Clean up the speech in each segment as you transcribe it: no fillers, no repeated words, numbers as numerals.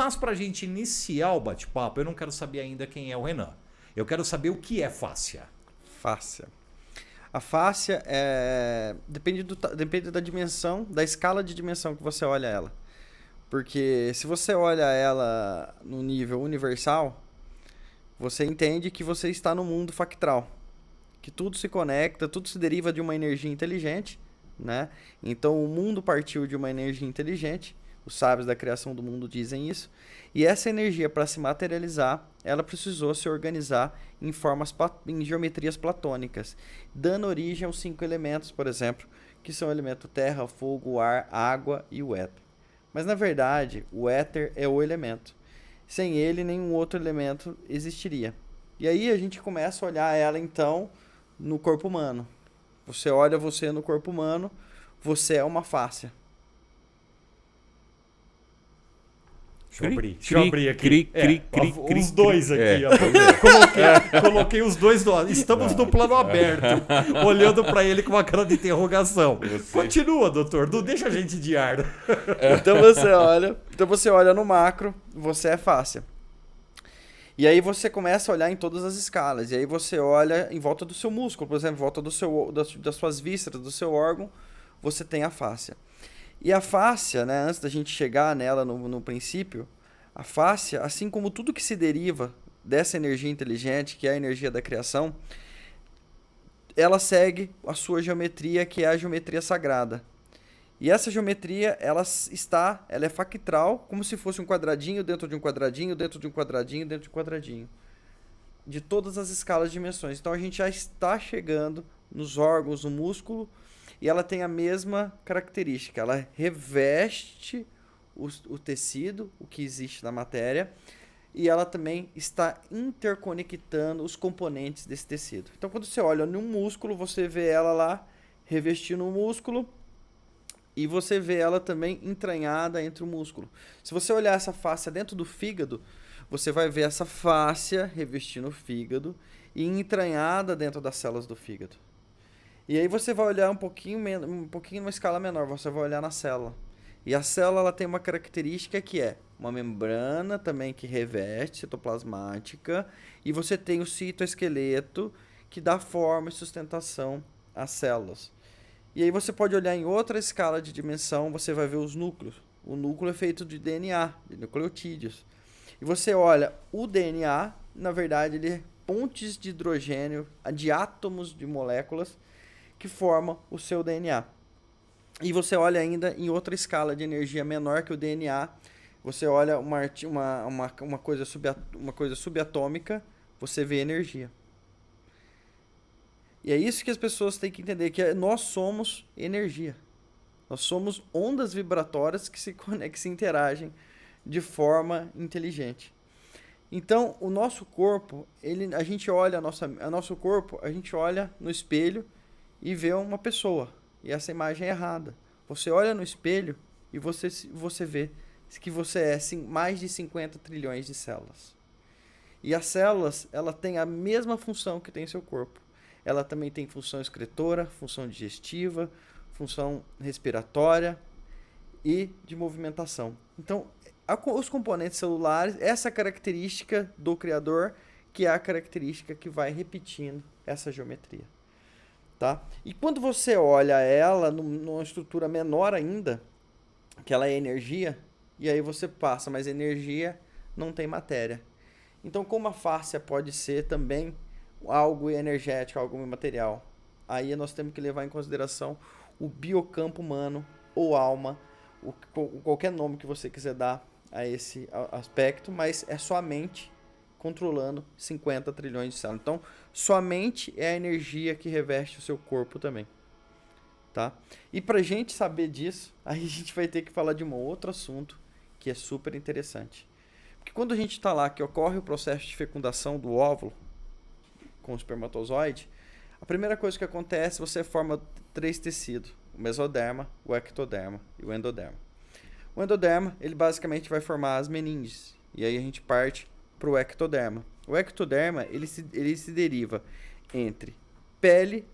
Mas para a gente iniciar o bate-papo, eu não quero saber ainda quem é o Renan. Eu quero saber o que é fáscia. Fáscia. A fáscia depende da dimensão, da escala de dimensão que você olha ela. Porque se você olha ela no nível universal, você entende que você está no mundo factral. Que tudo se conecta, tudo se deriva de uma energia inteligente, né? Então o mundo partiu de uma energia inteligente. Os sábios da criação do mundo dizem isso. E essa energia, para se materializar, ela precisou se organizar em geometrias platônicas, dando origem aos 5 elementos, por exemplo, que são o elemento terra, fogo, ar, água e o éter. Mas na verdade, o éter é o elemento. Sem ele, nenhum outro elemento existiria. E aí a gente começa a olhar ela então no corpo humano. Você olha você no corpo humano, você é uma fáscia. Deixa eu abrir aqui. Os dois aqui. É. Coloquei os dois do lado. Estamos no plano aberto, olhando para ele com uma cara de interrogação. Continua, doutor. Não deixa a gente de ar. Então você olha no macro, você é fáscia. E aí você começa a olhar em todas as escalas. E aí você olha em volta do seu músculo, por exemplo, em volta das suas vísceras, do seu órgão, você tem a fáscia. E a fáscia, né, antes da gente chegar nela no princípio, a fáscia, assim como tudo que se deriva dessa energia inteligente, que é a energia da criação, ela segue a sua geometria, que é a geometria sagrada. E essa geometria, ela é factral, como se fosse um quadradinho dentro de um quadradinho, dentro de um quadradinho, dentro de um quadradinho. De todas as escalas de dimensões. Então a gente já está chegando nos órgãos, no músculo, e ela tem a mesma característica. Ela reveste o tecido, o que existe na matéria, e ela também está interconectando os componentes desse tecido. Então quando você olha no músculo, você vê ela lá revestindo o músculo, e você vê ela também entranhada entre o músculo. Se você olhar essa fáscia dentro do fígado, você vai ver essa fáscia revestindo o fígado e entranhada dentro das células do fígado. E aí você vai olhar um pouquinho numa escala menor, você vai olhar na célula. E a célula ela tem uma característica que é uma membrana também que reveste, citoplasmática, e você tem o citoesqueleto que dá forma e sustentação às células. E aí você pode olhar em outra escala de dimensão, você vai ver os núcleos. O núcleo é feito de DNA, de nucleotídeos. E você olha o DNA, na verdade ele é pontes de hidrogênio, de átomos de moléculas que formam o seu DNA. E você olha ainda em outra escala de energia menor que o DNA, você olha uma coisa subatômica, você vê energia. E é isso que as pessoas têm que entender, que nós somos energia. Nós somos ondas vibratórias que se interagem de forma inteligente. Então, o nosso corpo, a gente olha nosso corpo, a gente olha no espelho e vê uma pessoa. E essa imagem é errada. Você olha no espelho e você vê que você é mais de 50 trilhões de células. E as células, ela tem a mesma função que tem seu corpo. Ela também tem função excretora, função digestiva, função respiratória e de movimentação. Então, os componentes celulares, essa característica do criador, que é a característica que vai repetindo essa geometria. Tá? E quando você olha ela numa estrutura menor ainda, que ela é energia, e aí você passa, mas energia não tem matéria. Então, como a fáscia pode ser também algo energético, algo imaterial, aí nós temos que levar em consideração o biocampo humano ou alma, qualquer nome que você quiser dar a esse aspecto, mas é sua mente controlando 50 trilhões de células. Então, sua mente é a energia que reveste o seu corpo também. Tá? E pra gente saber disso, aí a gente vai ter que falar de um outro assunto que é super interessante. Porque quando a gente está lá, que ocorre o processo de fecundação do óvulo com o espermatozoide, a primeira coisa que acontece, você forma 3 tecidos: o mesoderma, o ectoderma e o endoderma. O endoderma, ele basicamente vai formar as meninges. E aí a gente parte para o ectoderma. O ectoderma, ele se deriva entre pele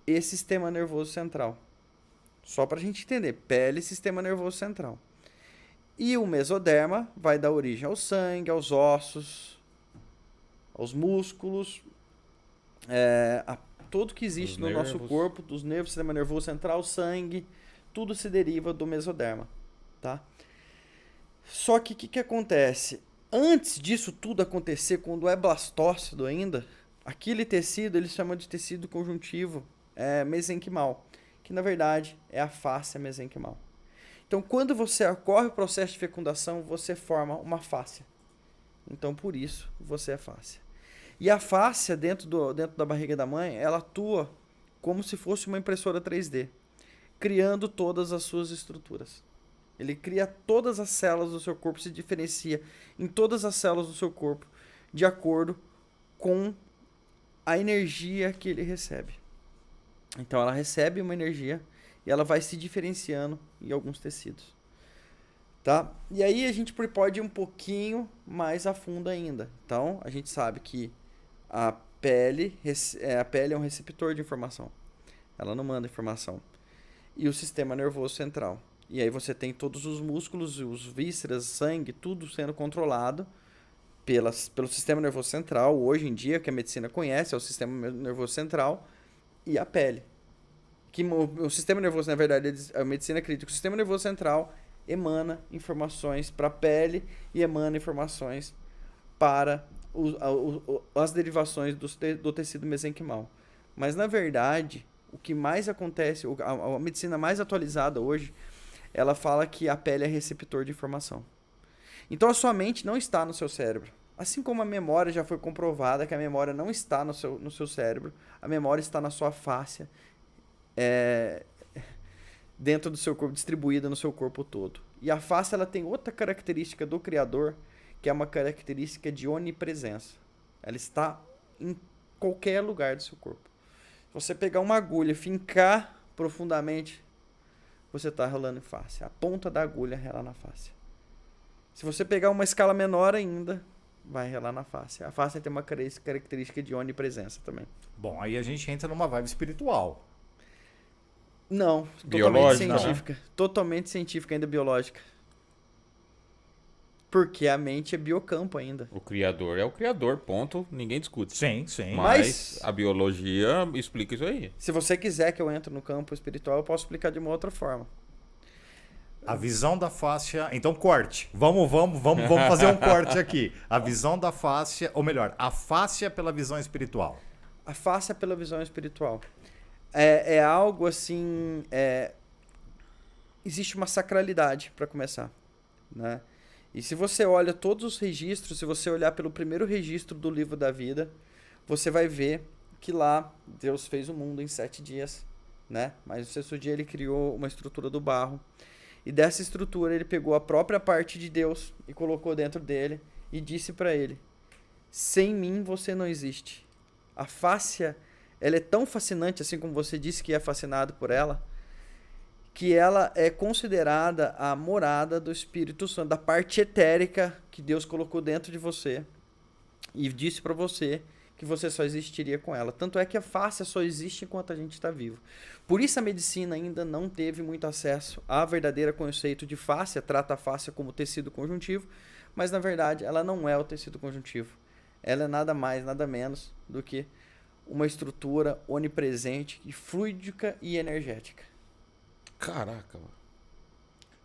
e sistema nervoso central. Só para a gente entender, pele e sistema nervoso central. E o mesoderma vai dar origem ao sangue, aos ossos, aos músculos, a tudo que existe no nosso corpo, dos nervos, sistema nervoso central, sangue, tudo se deriva do mesoderma, tá? Só que o que acontece? Antes disso tudo acontecer, quando é blastócito ainda, aquele tecido eles chamam de tecido conjuntivo mesenquimal, que na verdade é a fáscia mesenquimal. Então, quando você ocorre o processo de fecundação, você forma uma fáscia. Então, por isso, você é fáscia. E a fáscia, dentro da barriga da mãe, ela atua como se fosse uma impressora 3D, criando todas as suas estruturas. Ele cria todas as células do seu corpo, se diferencia em todas as células do seu corpo, de acordo com a energia que ele recebe. Então, ela recebe uma energia e ela vai se diferenciando em alguns tecidos. Tá? E aí a gente pode ir um pouquinho mais a fundo ainda. Então, a gente sabe que a pele é um receptor de informação. Ela não manda informação. E o sistema nervoso central. E aí você tem todos os músculos, os vísceras, sangue, tudo sendo controlado pelo sistema nervoso central. Hoje em dia, que a medicina conhece, é o sistema nervoso central e a pele. Que o sistema nervoso, na verdade, a medicina acredita que o sistema nervoso central emana informações para a pele e emana informações para as derivações do tecido mesenquimal. Mas, na verdade, o que mais acontece, a medicina mais atualizada hoje, ela fala que a pele é receptor de informação. Então, a sua mente não está no seu cérebro. Assim como a memória já foi comprovada que a memória não está no seu cérebro, a memória está na sua fáscia, dentro do seu corpo, distribuída no seu corpo todo. E a fáscia ela tem outra característica do Criador, que é uma característica de onipresença. Ela está em qualquer lugar do seu corpo. Se você pegar uma agulha e fincar profundamente, você está rolando em fáscia. A ponta da agulha rela na fáscia. Se você pegar uma escala menor ainda, vai relar na fáscia. A fáscia tem uma característica de onipresença também. Bom, aí a gente entra numa vibe espiritual. Não, biológica, totalmente científica. Né? Totalmente científica, ainda biológica. Porque a mente é biocampo ainda. O criador é o criador, ponto. Ninguém discute. Sim, sim. Mas a biologia explica isso aí. Se você quiser que eu entre no campo espiritual, eu posso explicar de uma outra forma. A visão da fáscia... Então, corte. Vamos fazer um corte aqui. A visão da fáscia... Ou melhor, a fáscia pela visão espiritual. A fáscia pela visão espiritual. É algo assim... Existe uma sacralidade, para começar. Né? E se você olha todos os registros, se você olhar pelo primeiro registro do livro da vida, você vai ver que lá Deus fez o mundo em 7 dias. Né? Mas no sexto dia ele criou uma estrutura do barro. E dessa estrutura ele pegou a própria parte de Deus e colocou dentro dele e disse para ele: sem mim você não existe. A fáscia, ela é tão fascinante, assim como você disse que é fascinado por ela, que ela é considerada a morada do Espírito Santo, da parte etérica que Deus colocou dentro de você e disse para você que você só existiria com ela. Tanto é que a fáscia só existe enquanto a gente está vivo. Por isso a medicina ainda não teve muito acesso ao verdadeiro conceito de fáscia, trata a fáscia como tecido conjuntivo, mas na verdade ela não é o tecido conjuntivo. Ela é nada mais, nada menos do que uma estrutura onipresente, fluídica e energética. Caraca, mano.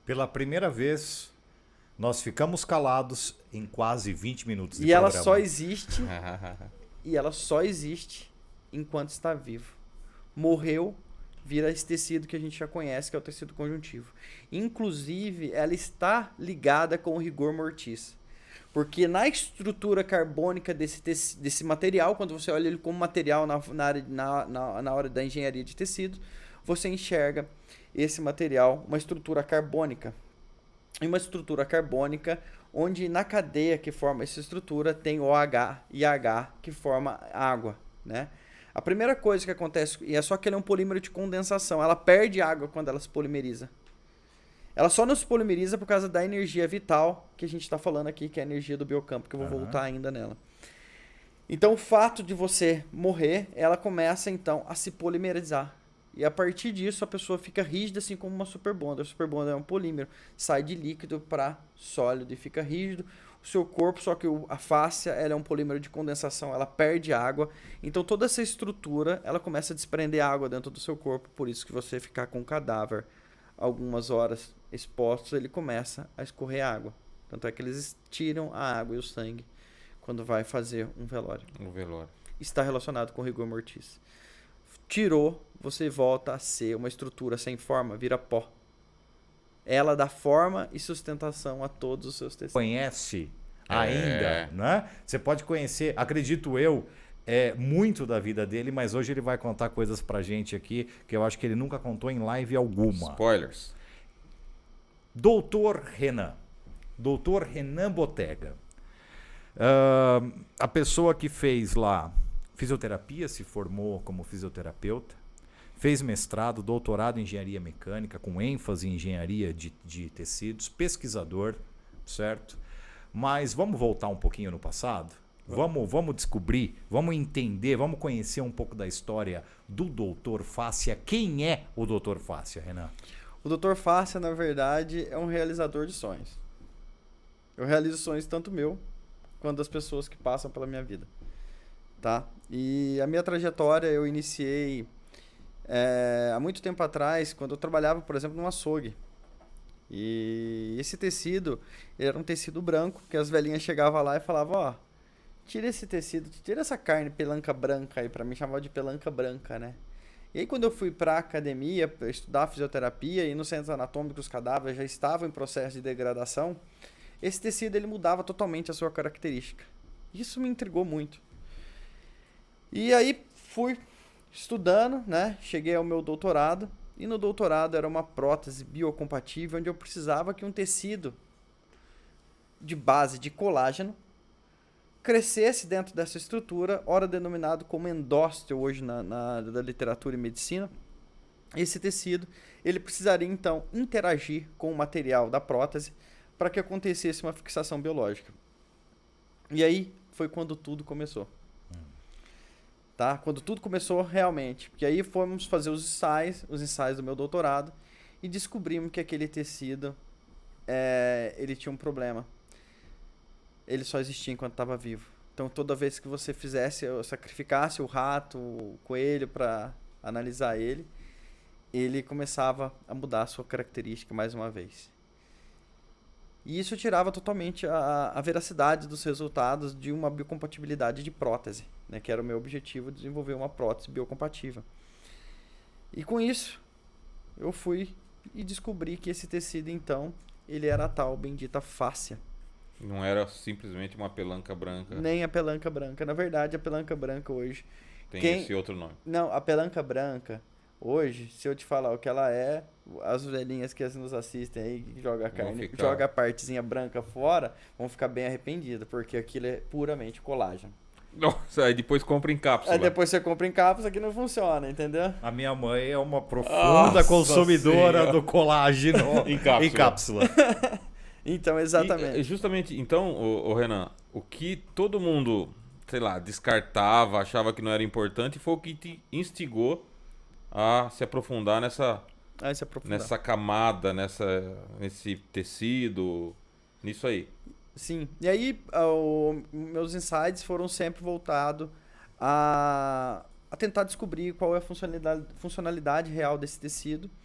Pela primeira vez, nós ficamos calados em quase 20 minutos de programa. Ela só existe... E ela só existe enquanto está vivo. Morreu, vira esse tecido que a gente já conhece, que é o tecido conjuntivo. Inclusive, ela está ligada com o rigor mortis. Porque na estrutura carbônica desse material, quando você olha ele como material na hora da engenharia de tecidos, você enxerga esse material, uma estrutura carbônica. E uma estrutura carbônica onde na cadeia que forma essa estrutura tem OH e H que forma água, né? A primeira coisa que acontece, e é só que ele é um polímero de condensação, ela perde água quando ela se polimeriza. Ela só não se polimeriza por causa da energia vital que a gente está falando aqui, que é a energia do biocampo, que eu vou voltar ainda nela. Então o fato de você morrer, ela começa então a se polimerizar. E a partir disso a pessoa fica rígida, assim como uma super bonder. A super bonder é um polímero, sai de líquido para sólido e fica rígido. O seu corpo, só que a fáscia, ela é um polímero de condensação, ela perde água. Então toda essa estrutura, ela começa a desprender água dentro do seu corpo. Por isso que você ficar com o cadáver algumas horas expostos, ele começa a escorrer água. Tanto é que eles tiram a água e o sangue quando vai fazer um velório. Um velório. Está relacionado com rigor mortis. Tirou, você volta a ser uma estrutura sem forma, vira pó. Ela dá forma e sustentação a todos os seus tecidos. Conhece ainda, né? Você pode conhecer, acredito eu, muito da vida dele, mas hoje ele vai contar coisas pra gente aqui que eu acho que ele nunca contou em live alguma. Spoilers. Doutor Renan Botega. A pessoa que fez lá fisioterapia, se formou como fisioterapeuta, fez mestrado, doutorado em engenharia mecânica, com ênfase em engenharia de tecidos, pesquisador, certo? Mas vamos voltar um pouquinho no passado? Vamos descobrir, vamos entender, vamos conhecer um pouco da história do Dr. Fáscia. Quem é o Dr. Fáscia, Renan? O Dr. Fáscia, na verdade, é um realizador de sonhos. Eu realizo sonhos tanto meu quanto das pessoas que passam pela minha vida. Tá? E a minha trajetória eu iniciei há muito tempo atrás, quando eu trabalhava, por exemplo, num açougue. E esse tecido era um tecido branco, que as velhinhas chegavam lá e falavam, ó, tira esse tecido, tira essa carne pelanca branca aí, pra mim chamava de pelanca branca, né? E aí quando eu fui pra academia pra estudar fisioterapia e no centro anatômico os cadáveres já estavam em processo de degradação, esse tecido ele mudava totalmente a sua característica. Isso me intrigou muito. E aí fui estudando, né? Cheguei ao meu doutorado e no doutorado era uma prótese biocompatível onde eu precisava que um tecido de base de colágeno crescesse dentro dessa estrutura, ora denominado como endósteo hoje da literatura e medicina. Esse tecido ele precisaria então interagir com o material da prótese para que acontecesse uma fixação biológica. E aí foi quando tudo começou. Tá? Quando tudo começou realmente. Porque aí fomos fazer os ensaios do meu doutorado e descobrimos que aquele tecido ele tinha um problema. Ele só existia enquanto estava vivo. Então toda vez que você sacrificasse o rato, o coelho para analisar ele, ele começava a mudar a sua característica mais uma vez. E isso tirava totalmente a veracidade dos resultados de uma biocompatibilidade de prótese, né, que era o meu objetivo, desenvolver uma prótese biocompatível. E com isso, eu fui e descobri que esse tecido, então, ele era a tal bendita fáscia. Não era simplesmente uma pelanca branca. Nem a pelanca branca. Na verdade, a pelanca branca hoje... Tem esse outro nome. Não, a pelanca branca, hoje, se eu te falar o que ela é, as velhinhas que nos assistem aí, que jogam a carne, joga a partezinha branca fora, vão ficar bem arrependidas, porque aquilo é puramente colágeno. Nossa, aí depois compra em cápsula. Aí depois você compra em cápsula que não funciona, entendeu? A minha mãe é uma profunda consumidora Senhora. do colágeno Em cápsula. Então, exatamente. E, justamente, então, o Renan, o que todo mundo, sei lá, descartava, achava que não era importante, foi o que te instigou a se aprofundar nessa camada, nesse tecido, nisso aí. Sim. E aí, meus insights foram sempre voltados a tentar descobrir qual é a funcionalidade real desse tecido